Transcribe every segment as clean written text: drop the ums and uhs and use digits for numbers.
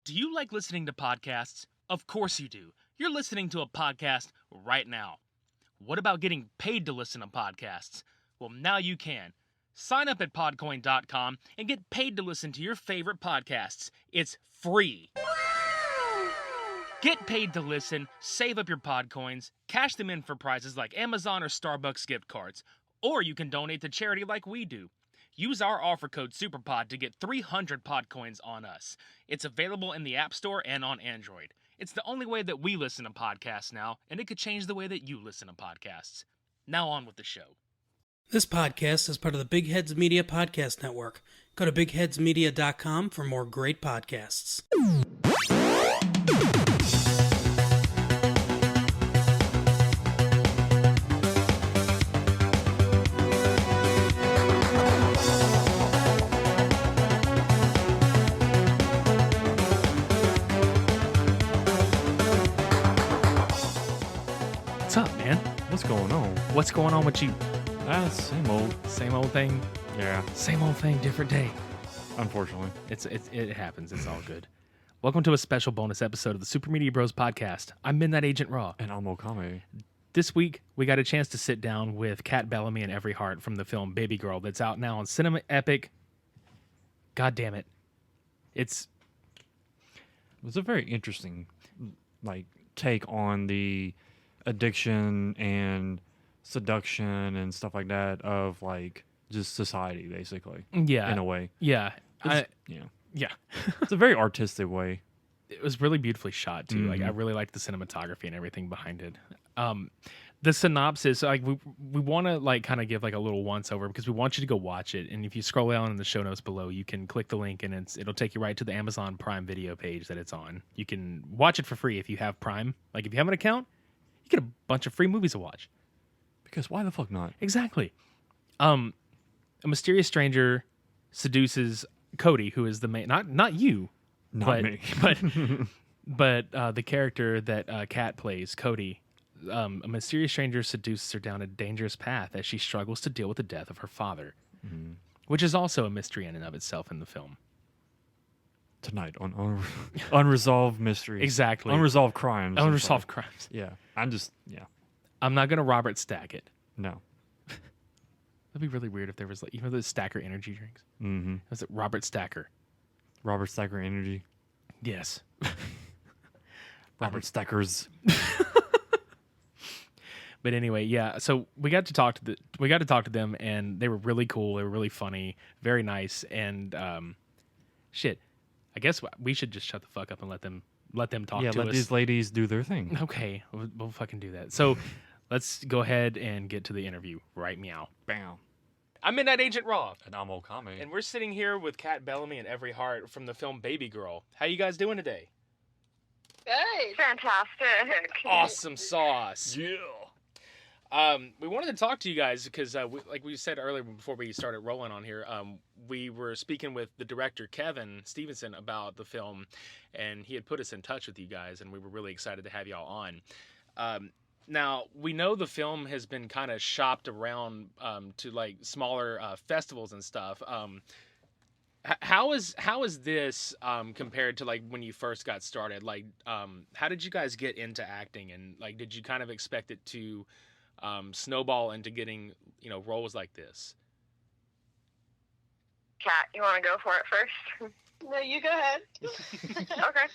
Do you like listening to podcasts? Of course you do. You're listening to a podcast right now. What about getting paid to listen to podcasts? Well, now you can. Sign up at podcoin.com and get paid to listen to your favorite podcasts. It's free. Get paid to listen, save up your Podcoins, cash them in for prizes like Amazon or Starbucks gift cards, or you can donate to charity like we do. Use our offer code SUPERPOD to get 300 Podcoins on us. It's available in the App Store and on Android. It's the only way that we listen to podcasts now, and it could change the way that you listen to podcasts. Now on with the show. This podcast is part of the Big Heads Media Podcast Network. Go to bigheadsmedia.com for more great podcasts. What's up, man? What's going on? What's going on with you? Same old. Same old thing? Yeah, Same old thing, different day. unfortunately. It happens. It's all good. Welcome to a special bonus episode of the Super Media Bros podcast. I'm Midnight Agent Raw. And I'm Okame. This week, we got a chance to sit down with Catt Bellamy and Every Heart from the film Baby Girl that's out now on Cinema Epic. God damn it. It was a very interesting, take on the addiction and seduction and stuff like that of, just society, basically. Yeah. In a way. Yeah. Yeah. Yeah. It's a very artistic way. It was really beautifully shot too. Mm-hmm. Like I really liked the cinematography and everything behind it. The synopsis, we want to kind of give a little once over because we want you to go watch it. And if you scroll down in the show notes below, you can click the link and it'll take you right to the Amazon Prime Video page that it's on. You can watch it for free if you have Prime. Like if you have an account, you get a bunch of free movies to watch. Because why the fuck not? Exactly. A mysterious stranger seduces Cody, who is the main, not you, Not me. but the character that Catt plays, Cody. A mysterious stranger seduces her down a dangerous path as she struggles to deal with the death of her father, which is also a mystery in and of itself in the film. Tonight on Unresolved Mysteries. Exactly. Unresolved Crimes. Unresolved crimes. Yeah. I'm not gonna Robert Stack it. No. That'd be really weird if there was even those Stacker energy drinks. Mm-hmm. Was it Robert Stacker? Robert Stacker Energy. Yes. Robert Stackers. But anyway, yeah. So we got to talk to them, and they were really cool. They were really funny, very nice, and shit. I guess we should just shut the fuck up and let them talk to us. Yeah, let these ladies do their thing. Okay, we'll fucking do that. So let's go ahead and get to the interview. Right, meow. Bam. I'm Midnight Agent Raw, And I'm Okame. and we're sitting here with Catt Bellamy and Every Heart from the film Baby Girl. How you guys doing today? Good. Fantastic. Awesome sauce. Yeah. We wanted to talk to you guys because, like we said earlier before we started rolling on here, we were speaking with the director, Kevin Stevenson, about the film, and he had put us in touch with you guys, and we were really excited to have y'all on. Now, we know the film has been kind of shopped around to, smaller festivals and stuff. How is this compared to, when you first got started? How did you guys get into acting, and, did you kind of expect it to snowball into getting, roles like this? Kat, you want to go for it first? No, you go ahead. Okay.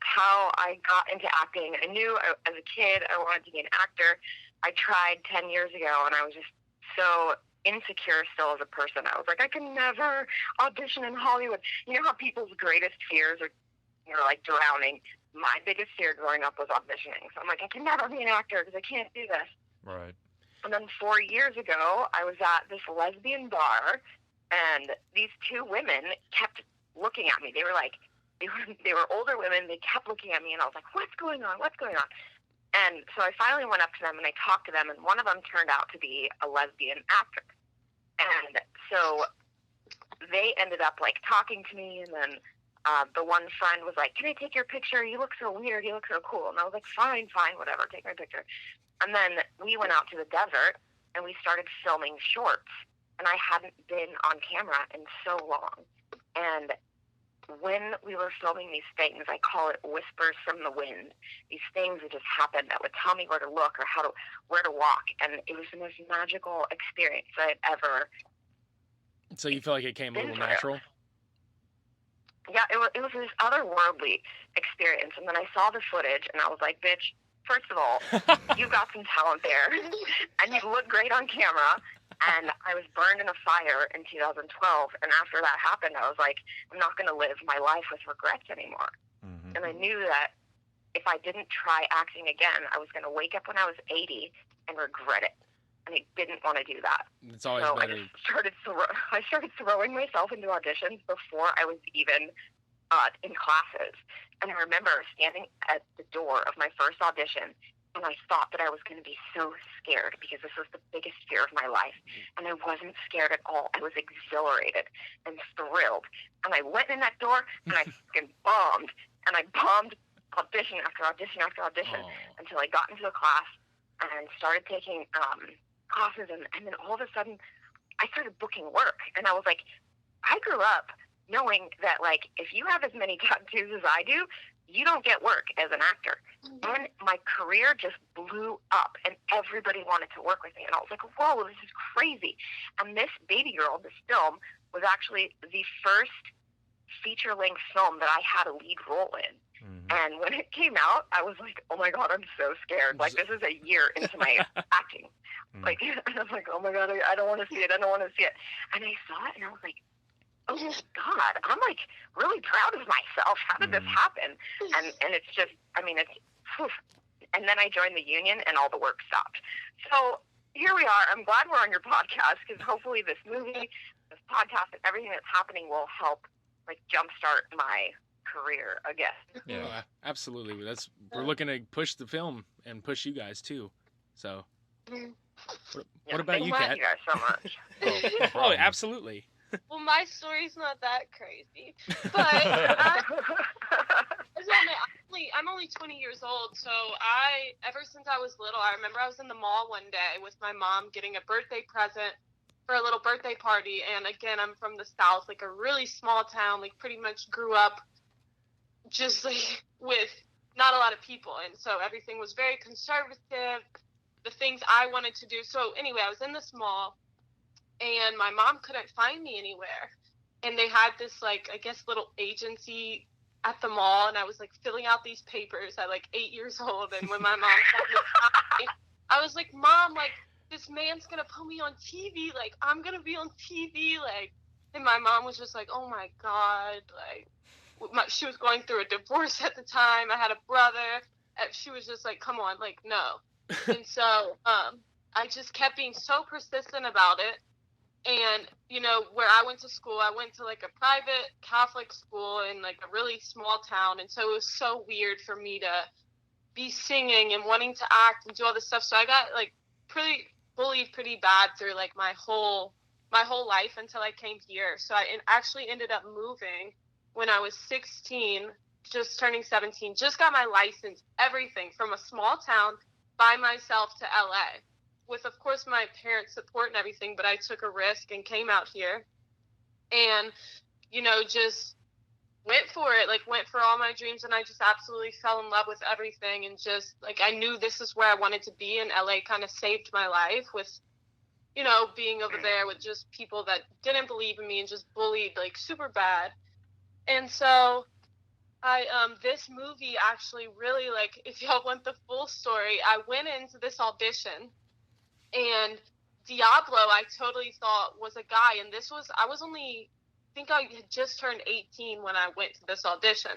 How I got into acting, I knew as a kid I wanted to be an actor. I tried 10 years ago, and I was just so insecure still as a person. I was like, I can never audition in Hollywood. You know how people's greatest fears are, drowning? My biggest fear growing up was auditioning. So I'm like, I can never be an actor because I can't do this. Right. And then 4 years ago, I was at this lesbian bar, and these two women kept looking at me. They were they were older women. They kept looking at me, and I was like, what's going on? What's going on? And so I finally went up to them, and I talked to them, and one of them turned out to be a lesbian actress. And so they ended up, talking to me, and then the one friend was like, can I take your picture? You look so weird. You look so cool. And I was like, fine, whatever. Take my picture. And then we went out to the desert, and we started filming shorts. And I hadn't been on camera in so long. And when we were filming these things, I call it whispers from the wind. These things that just happened that would tell me where to look or where to walk, and it was the most magical experience I'd ever. So you feel like it came a little natural? Yeah, it was this otherworldly experience, and then I saw the footage, and I was like, bitch, first of all, you've got some talent there, and you look great on camera. And I was burned in a fire in 2012, and after that happened, I was like, I'm not going to live my life with regrets anymore. Mm-hmm. And I knew that if I didn't try acting again, I was going to wake up when I was 80 and regret it. And I didn't want to do that. It's always better. I started throwing myself into auditions before I was even in classes. And I remember standing at the door of my first audition, and I thought that I was going to be so scared because this was the biggest fear of my life. And I wasn't scared at all. I was exhilarated and thrilled. And I went in that door, and I fucking bombed. And I bombed audition after audition after audition until I got into a class and started taking classes. And then all of a sudden, I started booking work. And I was like, I grew up knowing that, like, if you have as many tattoos as I do, you don't get work as an actor. And my career just blew up, and everybody wanted to work with me. And I was like, whoa, this is crazy. And this Baby Girl, this film, was actually the first feature-length film that I had a lead role in. Mm-hmm. And when it came out, I was like, oh my God, I'm so scared. Like, this is a year into my acting. Like, and I was like, oh my God, I don't want to see it. I don't want to see it. And I saw it, and I was like, oh God, I'm like really proud of myself. How did this happen? And it's just, I mean, it's, whew. And then I joined the union and all the work stopped. So here we are. I'm glad we're on your podcast because hopefully this movie, this podcast, and everything that's happening will help like jumpstart my career again. Yeah, absolutely. We're looking to push the film and push you guys too. So what about you, Catt? Thank you guys so much. Oh, absolutely. Well, my story's not that crazy, but I'm only 20 years old, so ever since I was little, I remember I was in the mall one day with my mom getting a birthday present for a little birthday party, and again, I'm from the South, like a really small town, like pretty much grew up just like with not a lot of people, and so everything was very conservative, the things I wanted to do. So anyway, I was in this mall, and my mom couldn't find me anywhere. And they had this, like, I guess, little agency at the mall, and I was, like, filling out these papers at, like, 8 years old. And when my mom found me, I was like, Mom, like, this man's going to put me on TV. Like, I'm going to be on TV. Like, and my mom was just like, oh, my God. Like, she was going through a divorce at the time. I had a brother. And she was just like, come on, like, no. And so I just kept being so persistent about it. And, you know, where I went to school, I went to, like, a private Catholic school in, like, a really small town. And so it was so weird for me to be singing and wanting to act and do all this stuff. So I got, like, pretty bullied pretty bad through, like, my whole life until I came here. So I actually ended up moving when I was 16, just turning 17, just got my license, everything from a small town by myself to LA. With, of course, my parents' support and everything, but I took a risk and came out here and, you know, just went for it, like, went for all my dreams, and I just absolutely fell in love with everything, and just, like, I knew this is where I wanted to be, and LA kind of saved my life with, you know, being over there with just people that didn't believe in me and just bullied, like, super bad. And so this movie actually really, like, if y'all want the full story, I went into this audition, and Diablo, I totally thought was a guy. And I think I had just turned 18 when I went to this audition.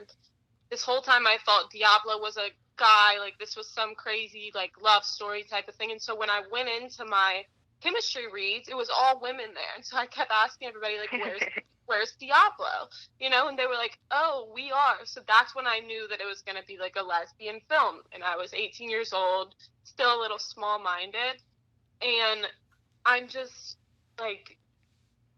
This whole time I thought Diablo was a guy, like this was some crazy, like, love story type of thing. And so when I went into my chemistry reads, it was all women there. And so I kept asking everybody, like, where's Diablo? You know, and they were like, oh, we are. So that's when I knew that it was going to be, like, a lesbian film. And I was 18 years old, still a little small-minded. And I'm just, like,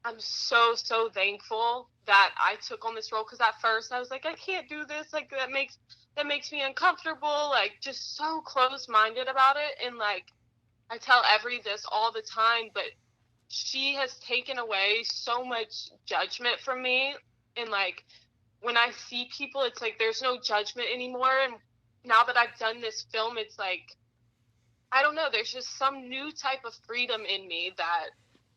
I'm so, so thankful that I took on this role. Because at first I was like, I can't do this. Like, that makes me uncomfortable. Like, just so close-minded about it. And, like, I tell Every this all the time, but she has taken away so much judgment from me. And, like, when I see people, it's like there's no judgment anymore. And now that I've done this film, it's like, I don't know, there's just some new type of freedom in me that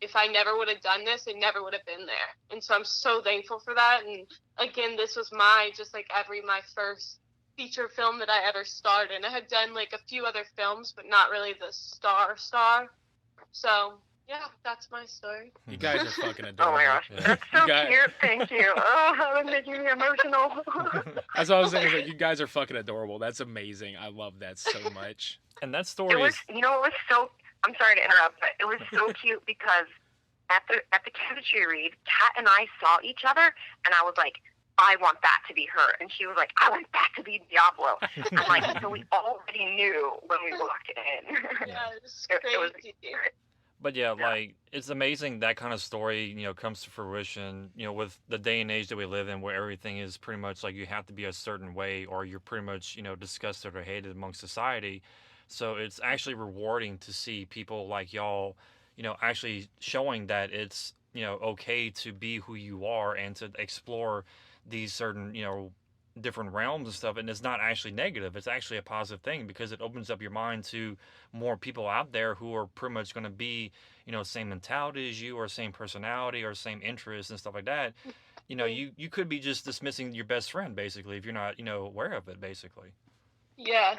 if I never would have done this, it never would have been there. And so I'm so thankful for that. And again, this was my first feature film that I ever starred in. I had done like a few other films, but not really the star. So yeah, that's my story. You guys are fucking adorable. Oh my gosh, that's so cute. Thank you. Oh, that makes me emotional. That's what I was saying. Like, you guys are fucking adorable. That's amazing. I love that so much. And that story It was, is it was so. I'm sorry to interrupt, but it was so cute because at the chemistry read, Kat and I saw each other, and I was like, I want that to be her, and she was like, I want that to be Diablo. I'm like, so we already knew when we walked in. Yeah, it was crazy. It was But yeah, like it's amazing that kind of story, comes to fruition, with the day and age that we live in where everything is pretty much like you have to be a certain way or you're pretty much, disgusted or hated amongst society. So it's actually rewarding to see people like y'all, actually showing that it's, okay to be who you are and to explore these certain, different realms and stuff. And it's not actually negative. It's actually a positive thing because it opens up your mind to more people out there who are pretty much going to be, same mentality as you or same personality or same interests and stuff like that. You could be just dismissing your best friend basically if you're not, aware of it basically. Yeah.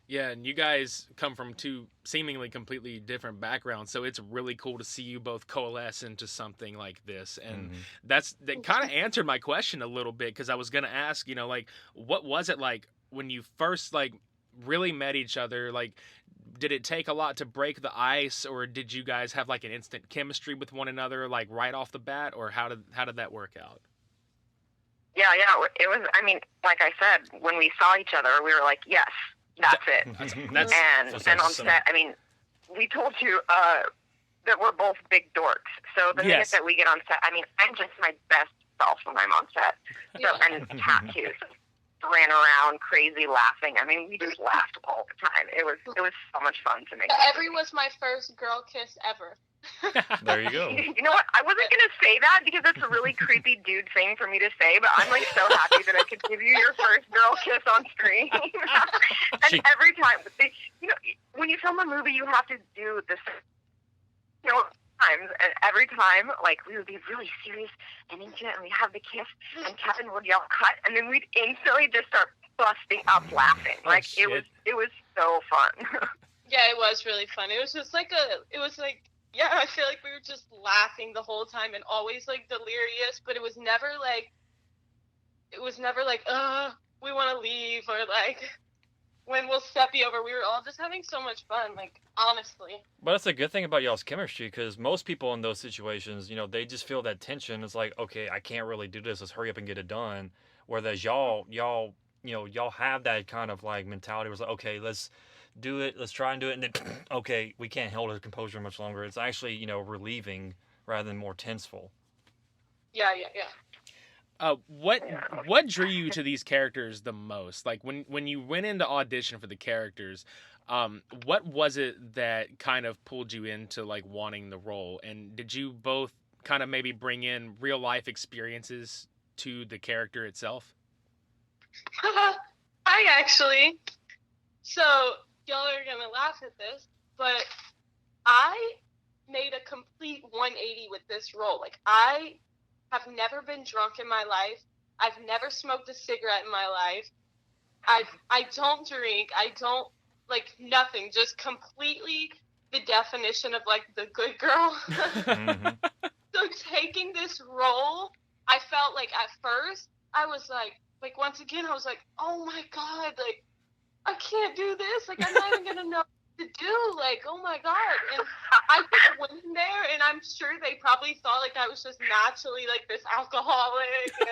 Yeah, and you guys come from two seemingly completely different backgrounds, so it's really cool to see you both coalesce into something like this. And that kind of answered my question a little bit because I was gonna ask, like, what was it like when you first like really met each other? Like, did it take a lot to break the ice, or did you guys have like an instant chemistry with one another, like right off the bat, or how did that work out? Yeah, it was. I mean, like I said, when we saw each other, we were like, yes. That's it. And on set, I mean, we told you that we're both big dorks. So the minute that we get on set, I mean, I'm just my best self when I'm on set. So, and Kat too. So ran around crazy laughing. I mean, we just laughed all the time. It was so much fun to make. Every was my first girl kiss ever. There you go. You know what? I wasn't going to say that because that's a really creepy dude thing for me to say, but I'm like so happy that I could give you your first girl kiss on screen. And every time, when you film a movie, you have to do this, times. And every time, like, we would be really serious and intimate and we'd have the kiss and Kevin would yell cut and then we'd instantly just start busting up laughing. Like, it was so fun. Yeah, it was really fun. It was just like yeah, I feel like we were just laughing the whole time and always like delirious, but it was never like, we want to leave or like, when will set be over? We were all just having so much fun, like, honestly. But that's a good thing about y'all's chemistry because most people in those situations, they just feel that tension. It's like, okay, I can't really do this. Let's hurry up and get it done. Whereas y'all have that kind of like mentality where it's like, okay, let's do it, let's try and do it, and then okay, we can't hold our composure much longer. It's actually, relieving rather than more tenseful. Yeah. What drew you to these characters the most? Like when you went into audition for the characters, what was it that kind of pulled you into like wanting the role? And did you both kind of maybe bring in real life experiences to the character itself? I actually. So y'all are gonna laugh at this, but I made a complete 180 with this role. Like, I have never been drunk in my life. I've never smoked a cigarette in my life. I don't drink. I don't, like, nothing. Just completely the definition of, like, the good girl. So taking this role, I felt like at first, I was like, once again, I was like, oh my God, like, I can't do this. Like, I'm not even going to know what to do. Like, oh my God. And I just went in there, and I'm sure they probably thought, like, I was just naturally, like, this alcoholic. And,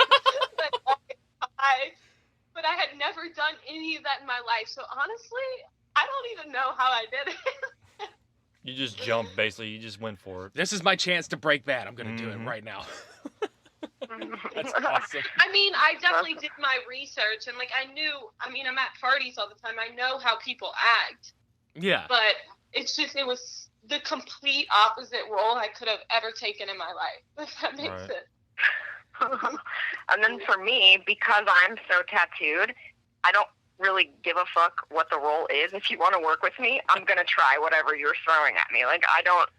like, but I had never done any of that in my life. So, honestly, I don't even know how I did it. You just jumped, basically. You just went for it. This is my chance to break bad. I'm going to do it right now. That's awesome. I mean, I definitely did my research, and, like, I'm at parties all the time. I know how people act. Yeah. But it was the complete opposite role I could have ever taken in my life, if that makes sense. And then for me, because I'm so tattooed, I don't really give a fuck what the role is. If you want to work with me, I'm gonna try whatever you're throwing at me. Like I don't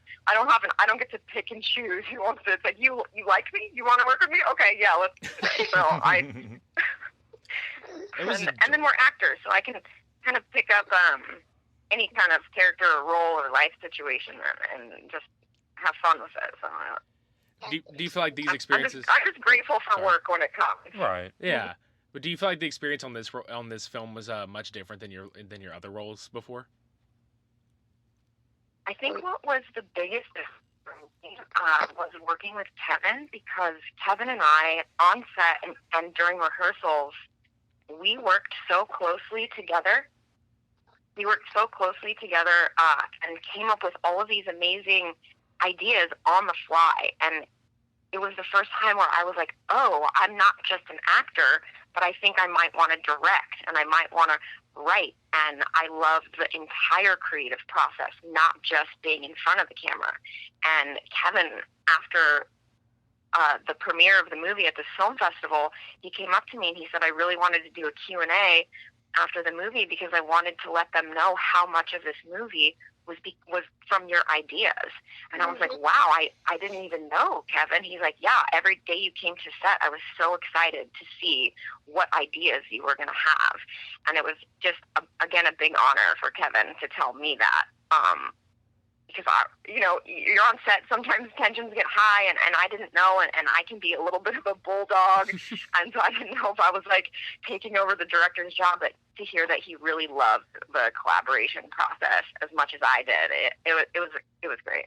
get to pick and choose who wants to. It's like you like me, you want to work with me? Okay, yeah, let's do this. So and then we're actors, so I can kind of pick up any kind of character or role or life situation and just have fun with it. So. Do you feel like these experiences? I'm just grateful for work when it comes. Right. Yeah. But do you feel like the experience on this film was much different than your other roles before? I think what was the biggest was working with Kevin, because Kevin and I on set and during rehearsals, we worked so closely together. And came up with all of these amazing ideas on the fly. And it was the first time where I was like, oh, I'm not just an actor, but I think I might want to direct and I might want to write. And I loved the entire creative process, not just being in front of the camera. And Kevin, after the premiere of the movie at the film festival, he came up to me and he said, I really wanted to do a Q&A after the movie because I wanted to let them know how much of this movie was from your ideas. And I was like, wow, I didn't even know, Kevin. He's like, yeah, every day you came to set, I was so excited to see what ideas you were going to have. And it was just, again, a big honor for Kevin to tell me that. Because, you're on set, sometimes tensions get high, and I didn't know, and I can be a little bit of a bulldog, and so I didn't know if I was, taking over the director's job, but to hear that he really loved the collaboration process as much as I did, it was great.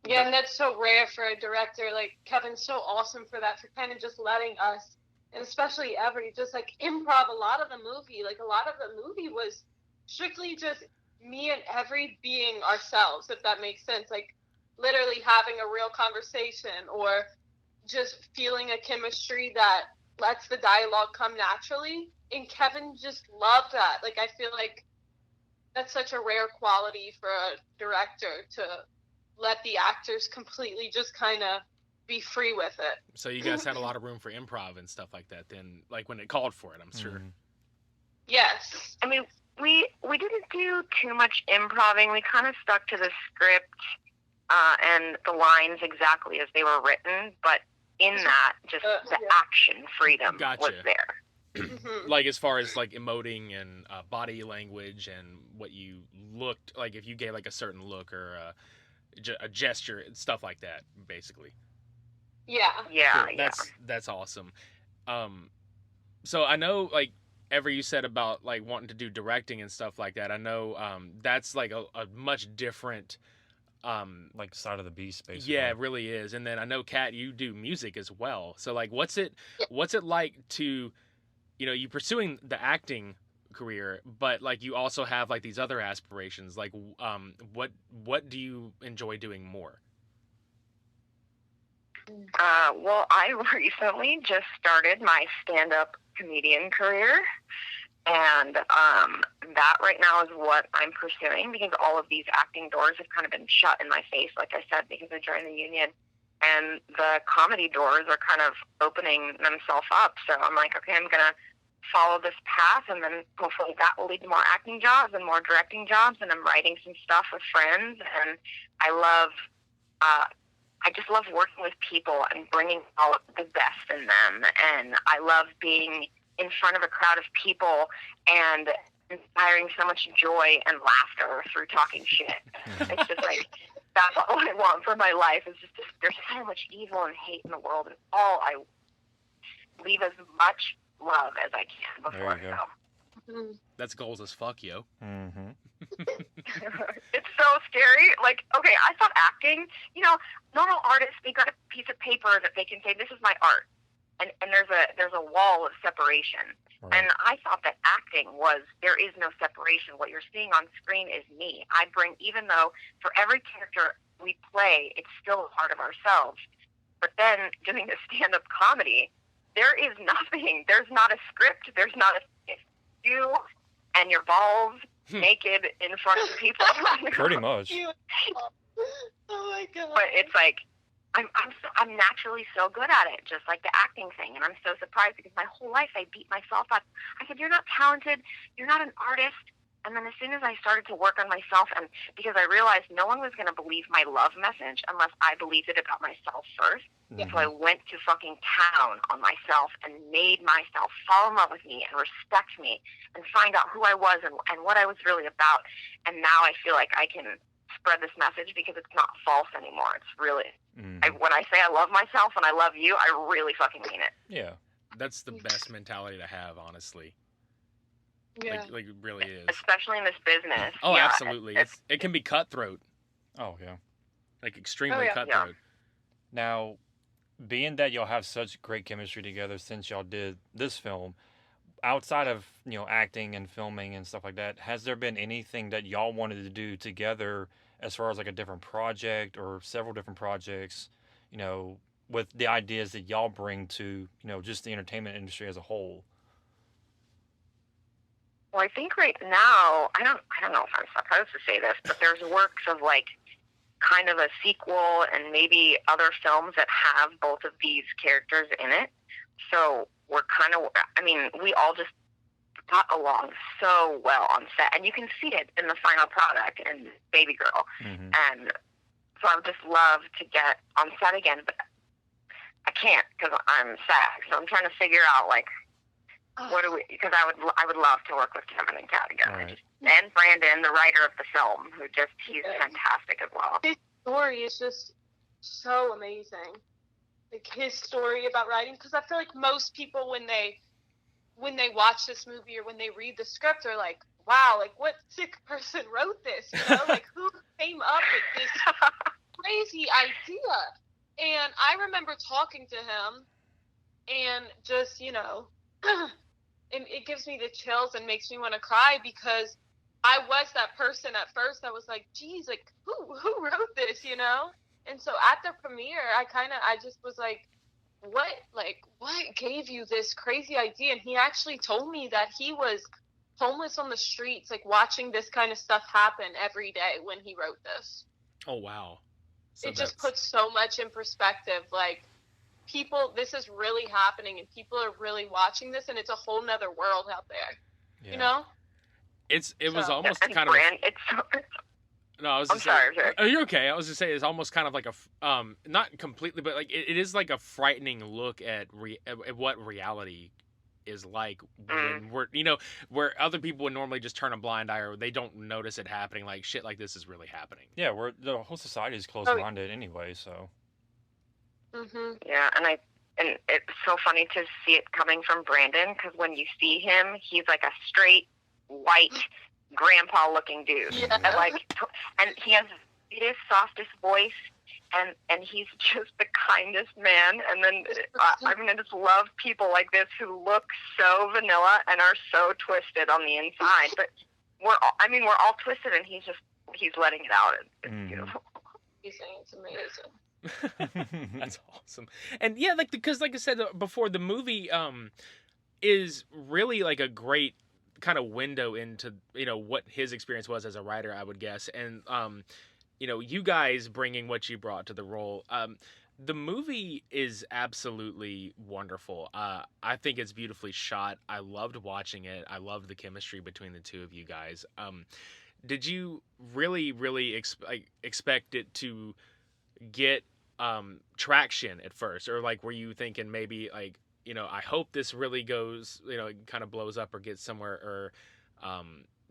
Yeah, and that's so rare for a director. Kevin's so awesome for that, for kind of just letting us, and especially improv, a lot of the movie was strictly just me and Every being ourselves, if that makes sense. Literally having a real conversation or just feeling a chemistry that lets the dialogue come naturally. And Kevin just loved that. I feel like that's such a rare quality for a director, to let the actors completely just kind of be free with it. So you guys had a lot of room for improv and stuff like that then, when it called for it, I'm sure. Yes. I mean, we didn't do too much improving. We kind of stuck to the script and the lines exactly as they were written, but in that, just the action freedom was there. As far as emoting and body language and what you looked like, if you gave a certain look or a gesture, stuff like that, basically. Yeah. Cool. That's awesome. So I know you said about wanting to do directing and stuff like that. I know that's a much different side of the beast, basically. Yeah, it really is. And then I know, Catt, you do music as well. So what's it like to, you pursuing the acting career, but you also have these other aspirations. What do you enjoy doing more? Well, I recently just started my stand-up comedian career, and that right now is what I'm pursuing, because all of these acting doors have kind of been shut in my face, like I said, because I joined the union, and the comedy doors are kind of opening themselves up. So I'm like, okay, I'm gonna follow this path, and then hopefully that will lead to more acting jobs and more directing jobs. And I'm writing some stuff with friends, and I just love working with people and bringing out the best in them. And I love being in front of a crowd of people and inspiring so much joy and laughter through talking shit. It's just that's all I want for my life, is just there's so much evil and hate in the world, and all I leave as much love as I can before I go. That's goals as fuck, yo. Mm-hmm. It's so scary. Okay, I thought acting, normal artists, they got a piece of paper that they can say, this is my art. And there's a wall of separation. Right. And I thought that acting there is no separation. What you're seeing on screen is me. I bring, even though for every character we play, it's still a part of ourselves. But then doing the stand-up comedy, there is nothing. There's not a script. There's not it's you and your balls naked in front of people. Pretty much. Oh my God. But it's I'm naturally so good at it, just like the acting thing. And I'm so surprised because my whole life I beat myself up. I said, you're not talented. You're not an artist. And then as soon as I started to work on myself, and because I realized no one was going to believe my love message unless I believed it about myself first. Mm-hmm. So I went to fucking town on myself and made myself fall in love with me and respect me and find out who I was and what I was really about. And now I feel like I can spread this message because it's not false anymore. It's really, when I say I love myself and I love you, I really fucking mean it. Yeah. That's the best mentality to have, honestly. Yeah. Like it really is. Especially in this business. Oh, yeah, absolutely. It can be cutthroat. Oh, yeah. Like extremely cutthroat. Yeah. Now, being that y'all have such great chemistry together since y'all did this film, outside of, acting and filming and stuff like that, has there been anything that y'all wanted to do together as far as like a different project or several different projects, with the ideas that y'all bring to, just the entertainment industry as a whole? Well, I think right now, I don't know if I'm supposed to say this, but there's works of like kind of a sequel and maybe other films that have both of these characters in it. So we're we all just got along so well on set, and you can see it in the final product in Baby Girl. Mm-hmm. And so I would just love to get on set again, but I can't because I'm SAG. So I'm trying to figure out like, because I would love to work with Kevin and Catt again. Right. And Brandon, the writer of the film, he's fantastic as well. His story is just so amazing. Like his story about writing, because I feel like most people when they watch this movie or when they read the script are like, wow, like what sick person wrote this? Like who came up with this crazy idea? And I remember talking to him and just, and it gives me the chills and makes me want to cry because I was that person at first that was like, geez, like who wrote this, And so at the premiere, I just was like, what gave you this crazy idea? And he actually told me that he was homeless on the streets, like watching this kind of stuff happen every day when he wrote this. Oh, wow. So it just puts so much in perspective. Like, this is really happening and people are really watching this, and it's a whole nother world out there, It was almost kind of... No, I was I'm sorry. Oh, you're okay. I was just saying it's almost kind of like a, not completely, but like it is like a frightening look at what reality is like when we're, where other people would normally just turn a blind eye or they don't notice it happening. Like shit like this is really happening. Yeah, the whole society is closed-minded anyway, so. Mm-hmm. Yeah, and it's so funny to see it coming from Brandon because when you see him, he's like a straight white grandpa looking dude. Yeah. And he has the sweetest, softest voice, and he's just the kindest man. And then I just love people like this who look so vanilla and are so twisted on the inside. But we're all twisted, and he's letting it out. It's beautiful. He's saying it's amazing. That's awesome. And yeah, because like I said before, the movie is really like a great kind of window into what his experience was as a writer, I would guess, and you guys bringing what you brought to the role. The movie is absolutely wonderful. I think it's beautifully shot. I loved watching it. I loved the chemistry between the two of you guys. Did you really expect it to get traction at first, or like were you thinking maybe like I hope this really goes, kind of blows up or gets somewhere, or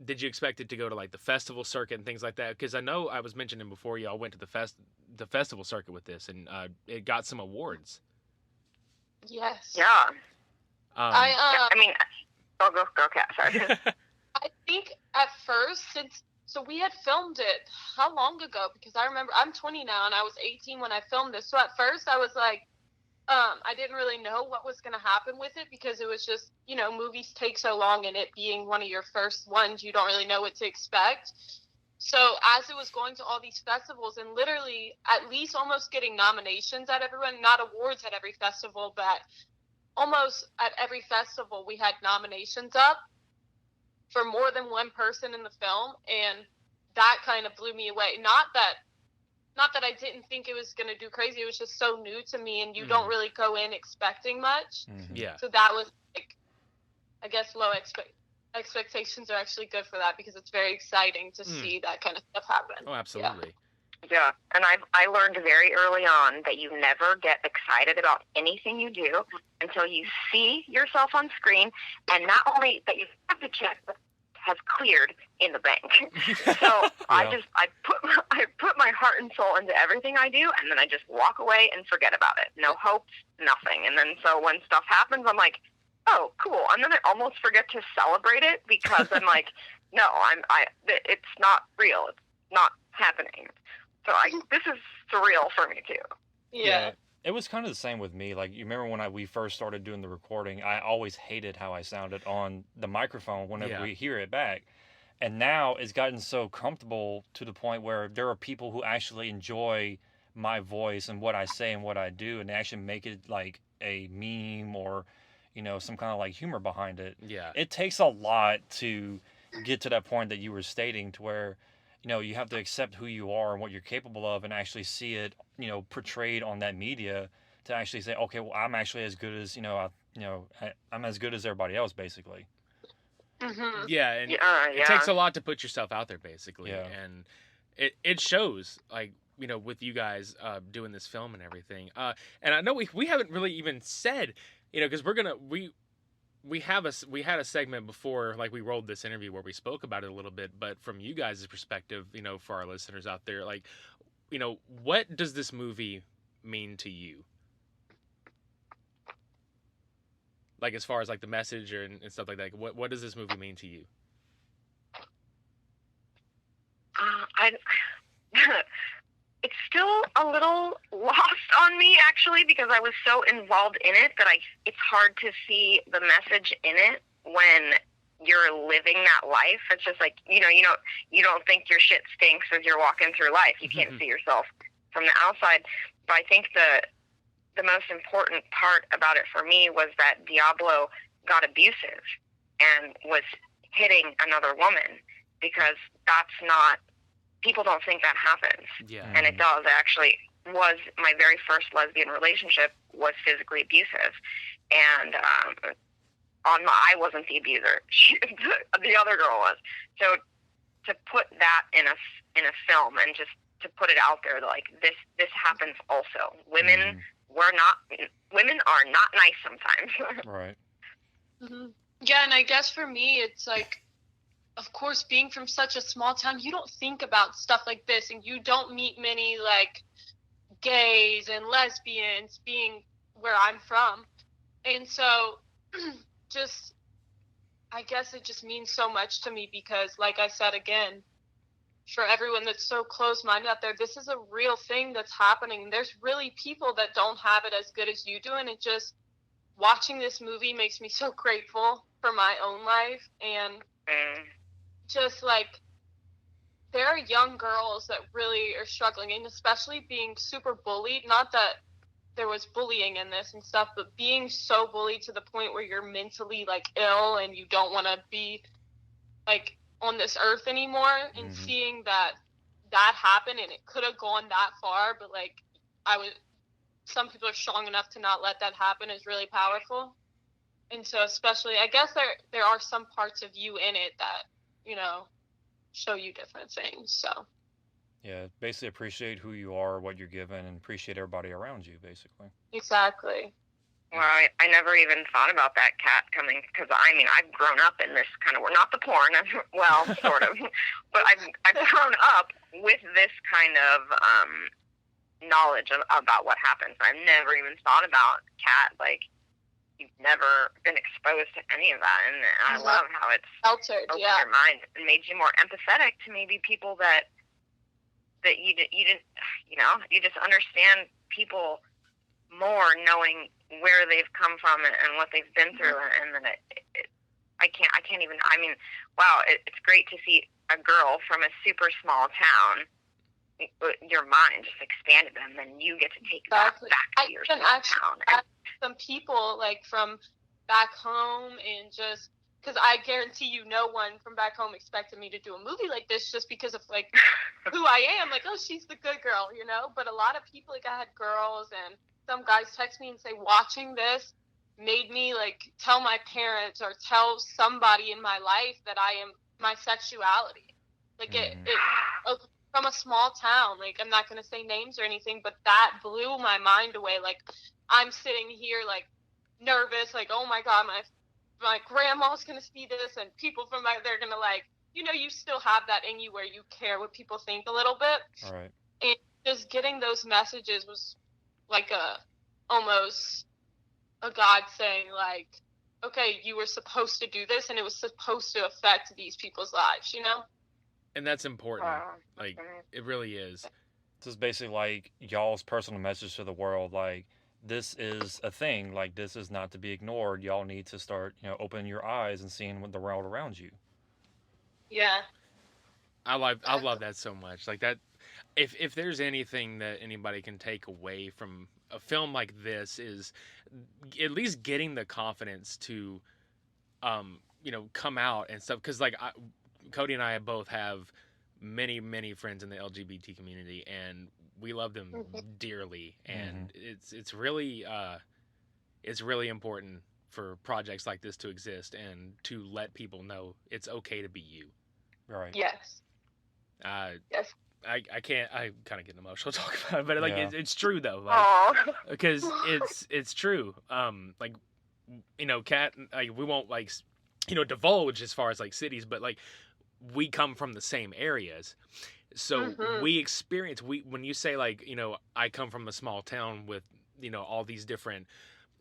did you expect it to go to like the festival circuit and things like that? Because I know I was mentioning before y'all went to the festival circuit with this, and it got some awards. Yes. Yeah. Go, Catt. Sorry. I think at first, so we had filmed it how long ago? Because I remember I'm 20 now and I was 18 when I filmed this. So at first I was like, I didn't really know what was going to happen with it because it was just, movies take so long, and it being one of your first ones, you don't really know what to expect. So as it was going to all these festivals and literally at least almost getting nominations at everyone, not awards at every festival, but almost at every festival we had nominations up for more than one person in the film, and that kind of blew me away. Not that not that I didn't think it was going to do crazy. It was just so new to me, and you don't really go in expecting much. Yeah. So that was, like, I guess low expectations are actually good for that, because it's very exciting to see that kind of stuff happen. Oh, absolutely. Yeah, and I learned very early on that you never get excited about anything you do until you see yourself on screen, and not only that you have to check, but has cleared in the bank. So I put my heart and soul into everything I do, and then I just walk away and forget about it. No hopes, nothing. And then so when stuff happens, I'm like, oh, cool. And then I almost forget to celebrate it, because I'm like, no, it's not real. It's not happening. So this is surreal for me too. Yeah. It was kind of the same with me. Like, you remember when we first started doing the recording, I always hated how I sounded on the microphone whenever we hear it back. And now it's gotten so comfortable to the point where there are people who actually enjoy my voice and what I say and what I do, and they actually make it like a meme or, some kind of like humor behind it. Yeah. It takes a lot to get to that point that you were stating, to where you have to accept who you are and what you're capable of, and actually see it, portrayed on that media, to actually say, okay, well, I'm actually as good as, I'm as good as everybody else, basically. Mm-hmm. Yeah, and it takes a lot to put yourself out there, basically. Yeah. And it shows, like, with you guys doing this film and everything. And I know we haven't really even said, because we had a segment before, like, we rolled this interview where we spoke about it a little bit, but from you guys' perspective, for our listeners out there, like, what does this movie mean to you? Like, as far as like the message and stuff like that, what does this movie mean to you? It's still a little lost on me, actually, because I was so involved in it that it's hard to see the message in it when you're living that life. It's just like, you don't think your shit stinks as you're walking through life. You can't see yourself from the outside. But I think the most important part about it for me was that Diablo got abusive and was hitting another woman, because that's not, people don't think that happens. Yeah. And it does. Actually, was my very first lesbian relationship was physically abusive. And I wasn't the abuser. The other girl was. So to put that in a film, and just to put it out there, like, this happens also. Women are not nice sometimes. Right. Mm-hmm. Yeah, and I guess for me, it's like, of course, being from such a small town, you don't think about stuff like this, and you don't meet many, like, gays and lesbians being where I'm from. And so I guess it just means so much to me, because, like I said, again, for everyone that's so close-minded out there, this is a real thing that's happening. There's really people that don't have it as good as you do, and it just, watching this movie makes me so grateful for my own life. And just, like, there are young girls that really are struggling, and especially being super bullied. Not that there was bullying in this and stuff, but being so bullied to the point where you're mentally, like, ill and you don't want to be, like, on this earth anymore, and seeing that happen, and it could have gone that far, but, like, some people are strong enough to not let that happen, is really powerful. And so, especially, I guess there are some parts of you in it that, show you different things. So yeah, basically appreciate who you are, what you're given, and appreciate everybody around you, basically. Exactly. Well, I never even thought about that, Cat, coming, because I've grown up in this kind of, not the porn, well, sort of, but I've grown up with this kind of knowledge about what happens. I've never even thought about, Cat, like, you've never been exposed to any of that, and I love how it's opened your mind and made you more empathetic to maybe people that you didn't, you just understand people more, knowing where they've come from and what they've been through, and then I can't even, wow, it's great to see a girl from a super small town, your mind just expanded, and then you get to take that back to your small town. Some people, like, from back home, and just because I guarantee you no one from back home expected me to do a movie like this just because of, like, who I am. Like, oh, she's the good girl, you know? But a lot of people, like, I had girls and some guys text me and say, watching this made me, like, tell my parents or tell somebody in my life that I am my sexuality. Like, it from a small town, like, I'm not going to say names or anything, but that blew my mind away. Like, I'm sitting here, like, nervous, like, oh my God, my grandma's going to see this, and people from they're going to, like, you know, you still have that in you where you care what people think a little bit. All right. And just getting those messages was like almost a God saying, like, okay, you were supposed to do this, and it was supposed to affect these people's lives, you know? And that's important. Like, it really is. This is basically like y'all's personal message to the world. Like, this is a thing. Like, this is not to be ignored. Y'all need to start, you know, opening your eyes and seeing what the world around you. Yeah. I love that so much. Like, that, if there's anything that anybody can take away from a film like this, is at least getting the confidence to, you know, come out and stuff. Because, like, Cody and I both have many, many friends in the LGBT community, and we love them dearly. And it's really important for projects like this to exist and to let people know it's okay to be you. Right. Yes. Yes. I kind of get emotional talking about it, but like it's true though, like, Aww. because it's true. Like, you know, Catt, like, we won't, like, you know, divulge as far as, like, cities, but, like, we come from the same areas, so we experience, when you say, like, you know, I come from a small town with, you know, all these different,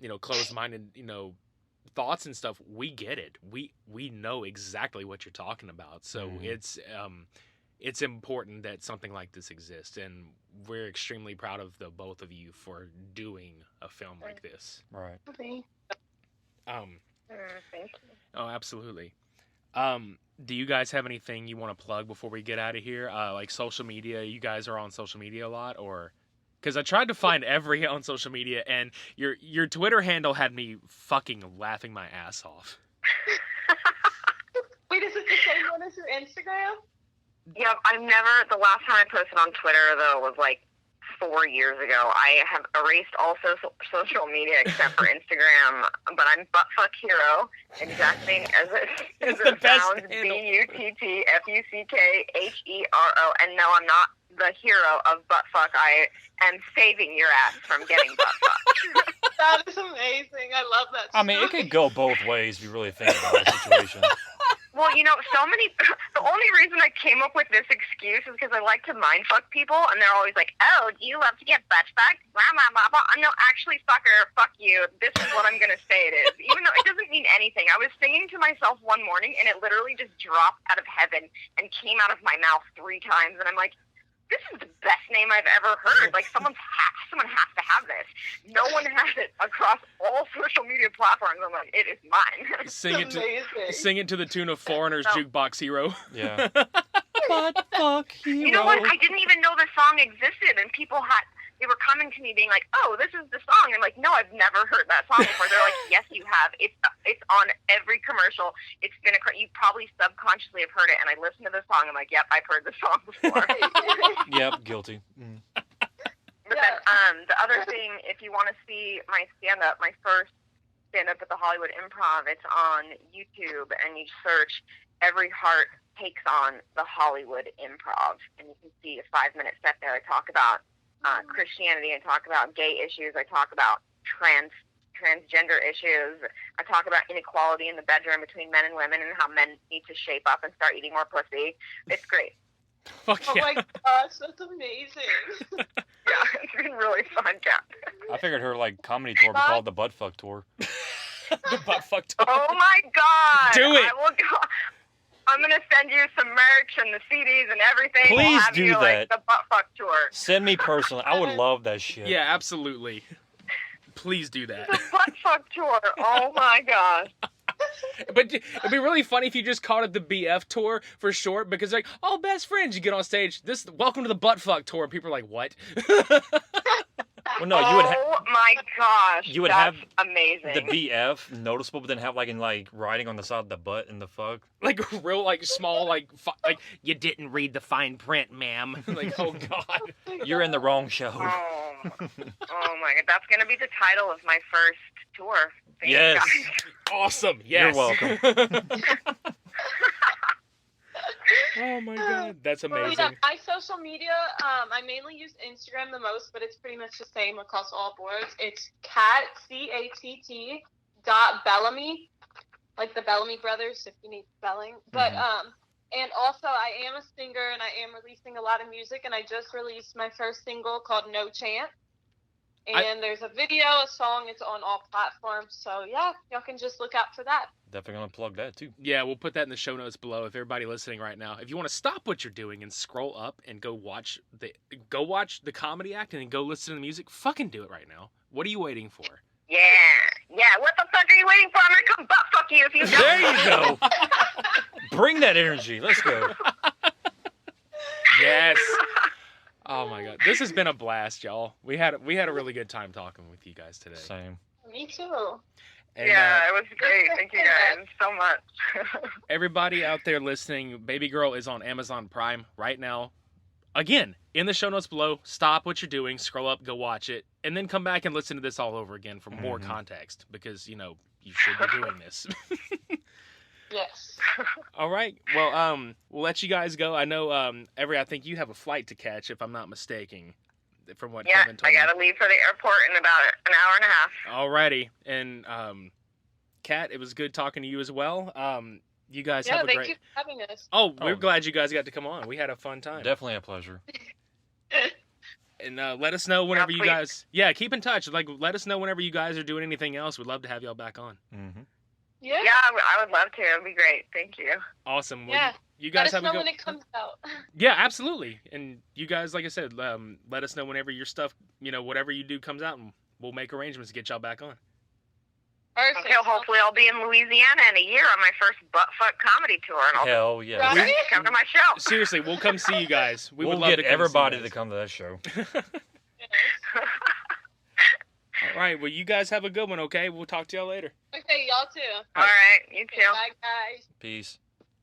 you know, closed-minded, you know, thoughts and stuff, we get it. We know exactly what you're talking about. So it's important that something like this exists, and we're extremely proud of the both of you for doing a film like this. Right. Okay. Thank you. Oh, absolutely. Do you guys have anything you want to plug before we get out of here? Like social media, you guys are on social media a lot, or? Because I tried to find every on social media, and your Twitter handle had me fucking laughing my ass off. Wait, is it the same one as your Instagram? Yeah, the last time I posted on Twitter, though, was like 4 years ago. I have erased all social media except for Instagram, but I'm Buttfuck Hero, exactly as it sounds, BUTTFUCKHERO, and no, I'm not the hero of Buttfuck. I am saving your ass from getting buttfucked. That is amazing. I love that story. I mean, it could go both ways if you really think about the situation. Well, you know, the only reason I came up with this excuse is because I like to mindfuck people, and they're always like, oh, do you love to get butt-fucked? Blah, blah, blah, blah. No, actually, fucker, fuck you. This is what I'm going to say it is. Even though it doesn't mean anything. I was singing to myself one morning, and it literally just dropped out of heaven and came out of my mouth 3 times, and I'm like, this is the best name I've ever heard. Like, someone has to have this. No one has it across all social media platforms. I'm like, it is mine. Sing it to the tune of Foreigner's Jukebox Hero. Yeah. Buttfuck Hero. You know what? I didn't even know the song existed, and they were coming to me being like, oh, this is the song. I'm like, no, I've never heard that song before. They're like, yes, you have. It's on every commercial. It's been you probably subconsciously have heard it. And I listened to the song. I'm like, yep, I've heard the song before. Yep, guilty. But then the other thing, if you want to see my stand-up, my first stand-up at the Hollywood Improv, it's on YouTube, and you search Every Heart Takes on the Hollywood Improv, and you can see a 5-minute set there. I talk about Christianity, I talk about gay issues, I talk about transgender issues, I talk about inequality in the bedroom between men and women and how men need to shape up and start eating more pussy. It's great. Fuck Oh yeah. my gosh, that's amazing. Yeah, it's been really fun, Kat. I figured her, like, comedy tour would be called the Buttfuck Tour. The Buttfuck tour. Oh my God! Do it. I will go. I'm gonna send you some merch and the CDs and everything. Please we'll have do you, that. Like, the Buttfuck Tour. Send me personally. I would love that shit. Yeah, absolutely. Please do that. The Buttfuck Tour. Oh my gosh. But it'd be really funny if you just called it the BF Tour for short, because, like, oh, best friends, you get on stage, welcome to the Buttfuck Tour, and people are like, what? Well, no, you would my gosh, you would that's have amazing. the BF noticeable, but then have like in like writing on the side of the butt and the fuck. Like real, like small, like you didn't read the fine print, ma'am. Like, oh god, You're in the wrong show. Oh my god, that's gonna be the title of my first tour. Thanks, Yes. guys. awesome. Yes, You're welcome. Oh my god, that's Well, amazing. yeah, my social media, I mainly use Instagram the most, but it's pretty much the same across all boards. It's Catt, C-A-T-T, .Bellamy, like the Bellamy brothers, if you need spelling. But, and also I am a singer, and I am releasing a lot of music, and I just released my first single called No Chance. And there's a video, a song, it's on all platforms. So, yeah, y'all can just look out for that. Definitely gonna plug that too. Yeah, we'll put that in the show notes below. If everybody listening right now, if you want to stop what you're doing and scroll up and go watch the comedy act and then go listen to the music, fucking do it right now. What are you waiting for? Yeah. What the fuck are you waiting for? I'm gonna come butt fuck you if you don't. There you go. Bring that energy. Let's go. Yes. Oh my god, this has been a blast, y'all. We had a really good time talking with you guys today. Same. Me too. And, Yeah, it was great. Thank you guys so much. everybody out there listening, Baby Girl is on Amazon Prime right now. Again, in the show notes below, stop what you're doing, scroll up, go watch it, and then come back and listen to this all over again for more context, because, you should be doing this. Yes. All right. Well, we'll let you guys go. I know, I think you have a flight to catch, if I'm not mistaken, from what Kevin told I me. gotta leave for the airport in about an hour and a half. Alrighty. And, Kat, it was good talking to you as well. You guys have a thank great... you for having us. Oh, we're glad you guys got to come on. We had a fun time. Definitely a pleasure. And let us know whenever you please. guys... Yeah, keep in touch. Like, let us know whenever you guys are doing anything else. We'd love to have y'all back on. Yeah. Yeah, I would love to. It'd be great. Thank you. Awesome. Well, Yeah. you guys Let have us a know good... when it comes out. Yeah, absolutely. And you guys, like I said, let us know whenever your stuff, whatever you do comes out, and we'll make arrangements to get y'all back on. Perfect. Okay, hopefully I'll be in Louisiana in a year on my first buttfuck comedy tour, and I'll Hell yeah. Right? come to my show. Seriously, we'll come see you guys. We We'll would love get to come everybody see to you come to that show. guys. All right. Well, you guys have a good one, okay? We'll talk to y'all later. Okay, y'all too. All right, you Okay, too. bye, guys. Peace.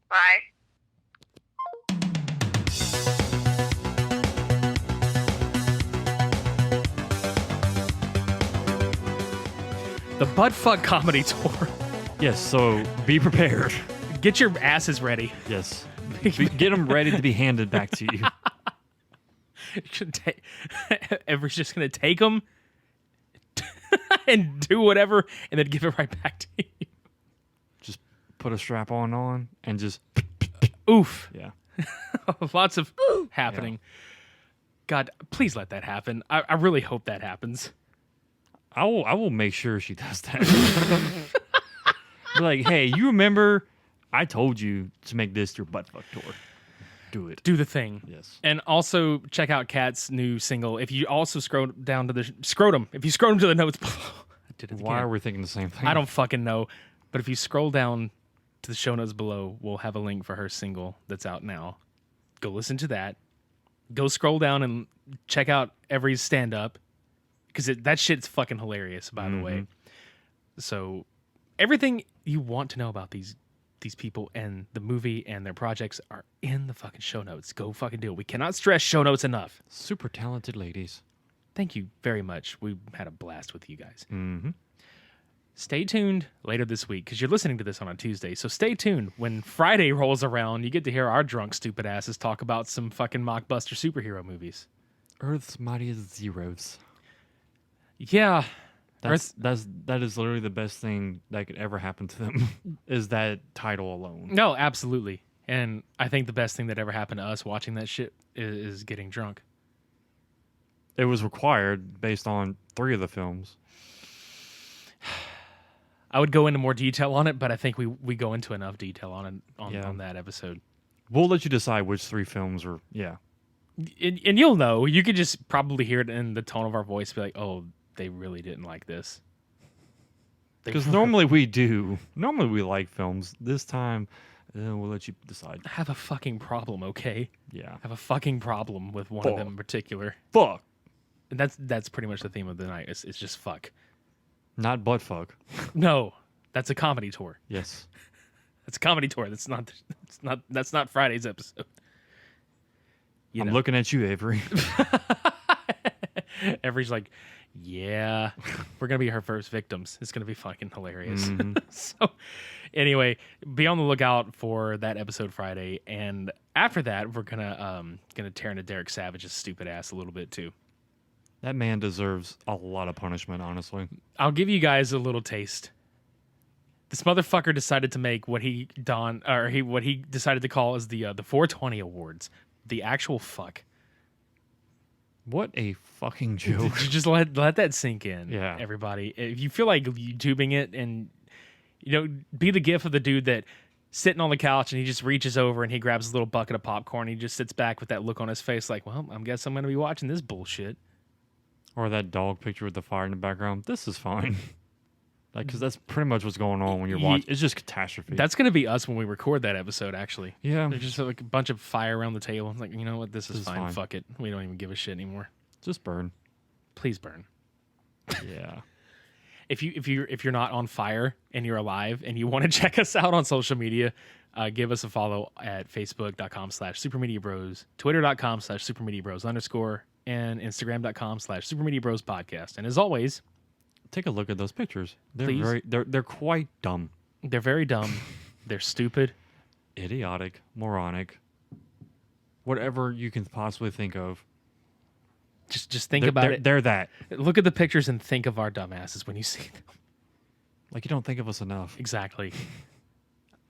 Bye. The Buttfuck Comedy Tour. Yes, so be prepared. Get your asses ready. Yes. Get them ready to be handed back to you. Everybody's just going to take them and do whatever and then give it right back to you. Just put a strap on and just, Oof. yeah. Lots of happening. God, please let that happen. I really hope that happens. I will make sure she does that. Be like, hey, you remember I told you to make this your buttfuck tour. Do it. Do the thing. Yes. And also check out Kat's new single. If you also scroll down to the scrotum, if you scroll to the notes below, I did it again. Why are we thinking the same thing? I don't fucking know. But if you scroll down to the show notes below, we'll have a link for her single that's out now. Go listen to that. Go scroll down and check out every stand up, because that shit's fucking hilarious, by the way. So everything you want to know about these people and the movie and their projects are in the fucking show notes. Go fucking do it. We cannot stress show notes enough. Super talented ladies. Thank you very much. We had a blast with you guys. Mm-hmm. Stay tuned later this week, because you're listening to this on a Tuesday. So stay tuned. When Friday rolls around, you get to hear our drunk, stupid asses talk about some fucking mockbuster superhero movies. Earth's Mightiest Zeros. Yeah. That is literally the best thing that could ever happen to them, is that title alone. No, absolutely. And I think the best thing that ever happened to us watching that shit is getting drunk. It was required based on 3 of the films. I would go into more detail on it, but I think we go into enough detail on it on that episode. We'll let you decide which 3 films are, yeah. And you'll know. You could just probably hear it in the tone of our voice, be like, oh, they really didn't like this. Because normally we do. Normally we like films. This time, we'll let you decide. I have a fucking problem, okay? Yeah. I have a fucking problem with one of them in particular. Fuck. That's pretty much the theme of the night. It's just fuck. Not butt fuck. No, that's a comedy tour. Yes. That's a comedy tour. That's not Friday's episode. I'm looking at you, Avery. Avery's like, yeah, we're gonna be her first victims. It's gonna be fucking hilarious. Mm-hmm. So, anyway, be on the lookout for that episode Friday, and after that, we're gonna tear into Derek Savage's stupid ass a little bit too. That man deserves a lot of punishment, honestly. I'll give you guys a little taste. This motherfucker decided to make what he decided to call as the 420 Awards. The actual fuck. What a fucking joke. Just let that sink in. Yeah. Everybody. If you feel like YouTubing it, and be the gif of the dude that sitting on the couch and he just reaches over and he grabs a little bucket of popcorn and he just sits back with that look on his face like, well, I guess I'm going to be watching this bullshit. Or that dog picture with the fire in the background. This is fine. Because that's pretty much what's going on when you're watching. It's just catastrophe. That's going to be us when we record that episode, actually. Yeah. There's just like a bunch of fire around the table. It's like, you know what? This is fine. Fuck it. We don't even give a shit anymore. Just burn. Please burn. Yeah. If you're not on fire and you're alive and you want to check us out on social media, give us a follow at facebook.com/supermediabros, twitter.com/supermediabros_, and instagram.com/supermediabrospodcast. And as always, take a look at those pictures. They're please. they're quite dumb. They're very dumb. They're stupid. Idiotic. Moronic. Whatever you can possibly think of. Just think about it. They're that. Look at the pictures and think of our dumbasses when you see them. Like, you don't think of us enough. Exactly.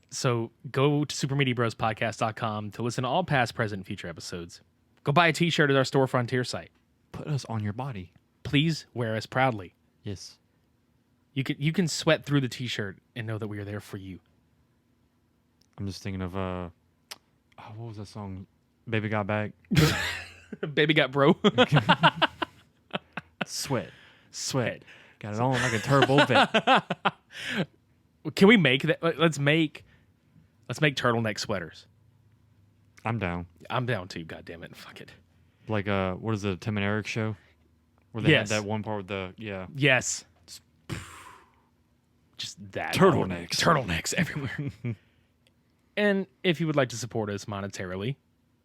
So go to supermediabrospodcast.com to listen to all past, present, and future episodes. Go buy a t-shirt at our Store Frontier site. Put us on your body. Please wear us proudly. Yes. You can sweat through the t-shirt and know that we are there for you. I'm just thinking of what was that song? Baby Got Back. Baby got bro. Sweat. Got it on like a turbo vet. Can we make that? Let's make turtleneck sweaters. I'm down. I'm down too. God damn it! Fuck it. Like what is it, Tim and Eric show? Where they had that one part with the Yes. Just that turtlenecks everywhere. And if you would like to support us monetarily,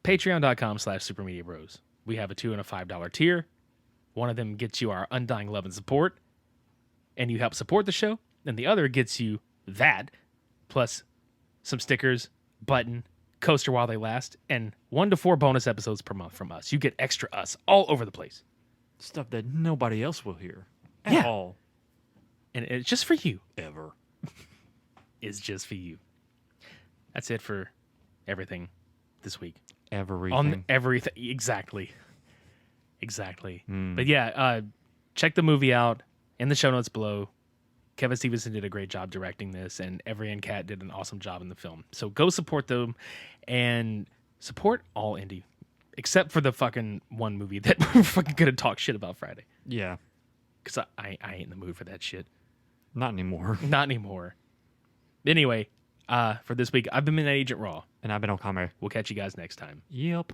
patreon.com/supermediabros. We have a $2 and a $5 tier. One of them gets you our undying love and support, and you help support the show. And the other gets you that, plus some stickers, button, coaster while they last, and 1 to 4 bonus episodes per month from us. You get extra us all over the place. Stuff that nobody else will hear at all. And it's just for you. Ever. It's just for you. That's it for everything this week. Everything. On everything. Exactly. But yeah, check the movie out in the show notes below. Kevin Stevenson did a great job directing this, and Avery and Catt did an awesome job in the film. So go support them and support all indie, except for the fucking one movie that we're fucking gonna talk shit about Friday. Yeah. Because I ain't in the mood for that shit. Not anymore. Not anymore. Anyway, for this week, I've been Midnight Agent Raw. And I've been Okame. We'll catch you guys next time. Yep.